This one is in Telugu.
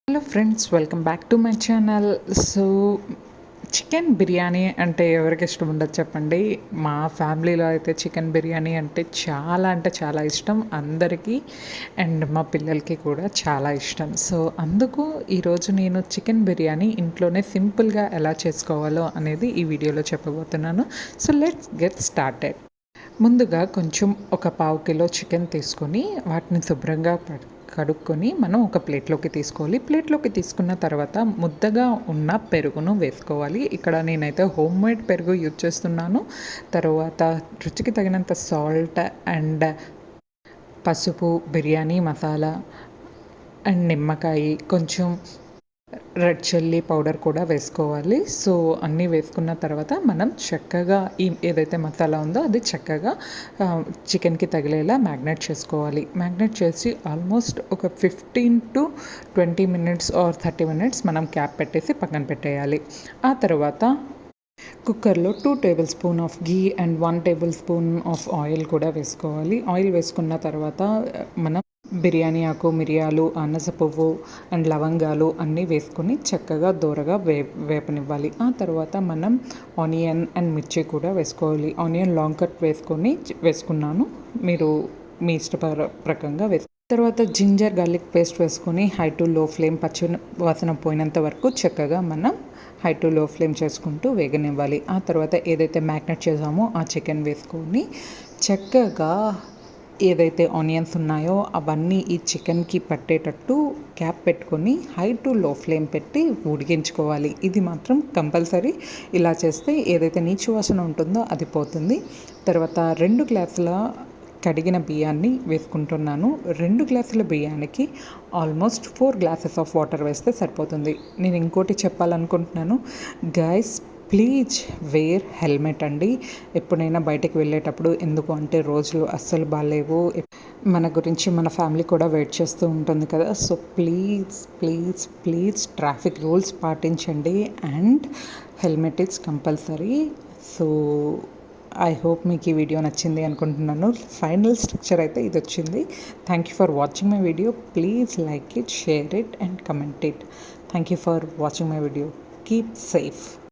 Hello friends, welcome back to my channel. So chicken biryani అంటే ఎవరికి ఇష్టం ఉండదు చెప్పండి. మా ఫ్యామిలీలో అయితే చికెన్ బిర్యానీ అంటే చాలా ఇష్టం అందరికీ. అండ్ మా పిల్లలకి కూడా చాలా ఇష్టం. సో అందుకు ఈరోజు నేను చికెన్ బిర్యానీ ఇంట్లోనే సింపుల్గా ఎలా చేసుకోవాలో అనేది ఈ వీడియోలో చెప్పబోతున్నాను. So let's get started. ముందుగా కొంచెం ఒక పావు కిలో చికెన్ తీసుకొని వాటిని శుభ్రంగా కడుక్కొని మనం ఒక ప్లేట్లోకి తీసుకోవాలి. ప్లేట్లోకి తీసుకున్న తర్వాత ముద్దగా ఉన్న పెరుగును వేసుకోవాలి. ఇక్కడ నేనైతే హోమ్ మేడ్ పెరుగు యూజ్ చేస్తున్నాను. తర్వాత రుచికి తగినంత సాల్ట్ అండ్ పసుపు, బిర్యానీ మసాలా అండ్ నిమ్మకాయ, కొంచెం రెడ్ చిల్లీ పౌడర్ కూడా వేసుకోవాలి. సో అన్నీ వేసుకున్న తర్వాత మనం చక్కగా ఏదైతే మసాలా ఉందో అది చక్కగా చికెన్కి తగిలేలా మ్యాగ్నేట్ చేసుకోవాలి. మ్యాగ్నేట్ చేసి ఆల్మోస్ట్ ఒక 15 to 20 minutes ఆర్ 30 minutes మనం క్యాప్ పెట్టేసి పక్కన పెట్టేయాలి. ఆ తర్వాత కుక్కర్లో 2 tablespoons of ghee and 1 tablespoon of oil కూడా వేసుకోవాలి. ఆయిల్ వేసుకున్న తర్వాత మనం బిర్యానీ ఆకు, మిరియాలు, అనాస పువ్వు అండ్ లవంగాలు అన్నీ వేసుకొని చక్కగా దూరగా వేపనివ్వాలి. ఆ తర్వాత మనం ఆనియన్ అండ్ మిర్చి కూడా వేసుకోవాలి. ఆనియన్ లాంగ్ కట్ వేసుకున్నాను. మీరు మీ ప్రకంగా తర్వాత జింజర్ గార్లిక్ పేస్ట్ వేసుకొని హై టు లో ఫ్లేమ్, పచ్చి వాసన పోయినంత వరకు చక్కగా మనం హై టు లో ఫ్లేమ్ చేసుకుంటూ వేగనివ్వాలి. ఆ తర్వాత ఏదైతే మ్యాగ్నేట్ చేసామో ఆ చికెన్ వేసుకొని చక్కగా ఏదైతే ఆనియన్స్ ఉన్నాయో అవన్నీ ఈ చికెన్కి పట్టేటట్టు క్యాప్ పెట్టుకొని హై టు లో ఫ్లేమ్ పెట్టి ఉడికించుకోవాలి. ఇది మాత్రం కంపల్సరీ. ఇలా చేస్తే ఏదైతే నీచు వాసన ఉంటుందో అది పోతుంది. తర్వాత 2 గ్లాసుల కడిగిన బియ్యాన్ని వేసుకుంటున్నాను. 2 గ్లాసుల బియ్యానికి ఆల్మోస్ట్ 4 glasses ఆఫ్ వాటర్ వేస్తే సరిపోతుంది. నేను ఇంకోటి చెప్పాలనుకుంటున్నాను గైస్, ప్లీజ్ వేర్ హెల్మెట్ అండి ఎప్పుడైనా బయటకు వెళ్ళేటప్పుడు. ఎందుకు అంటే రోజులు అస్సలు బాగాలేవు, మన గురించి మన ఫ్యామిలీ కూడా వెయిట్ చేస్తూ ఉంటుంది కదా. So please please please traffic rules పాటించండి and helmet is compulsory. So I hope మీకు ఈ వీడియో నచ్చింది అనుకుంటున్నాను. ఫైనల్ స్ట్రక్చర్ అయితే ఇది వచ్చింది. Thank you for watching my video. Please like it, share it and comment it. Thank you for watching my video. Keep safe.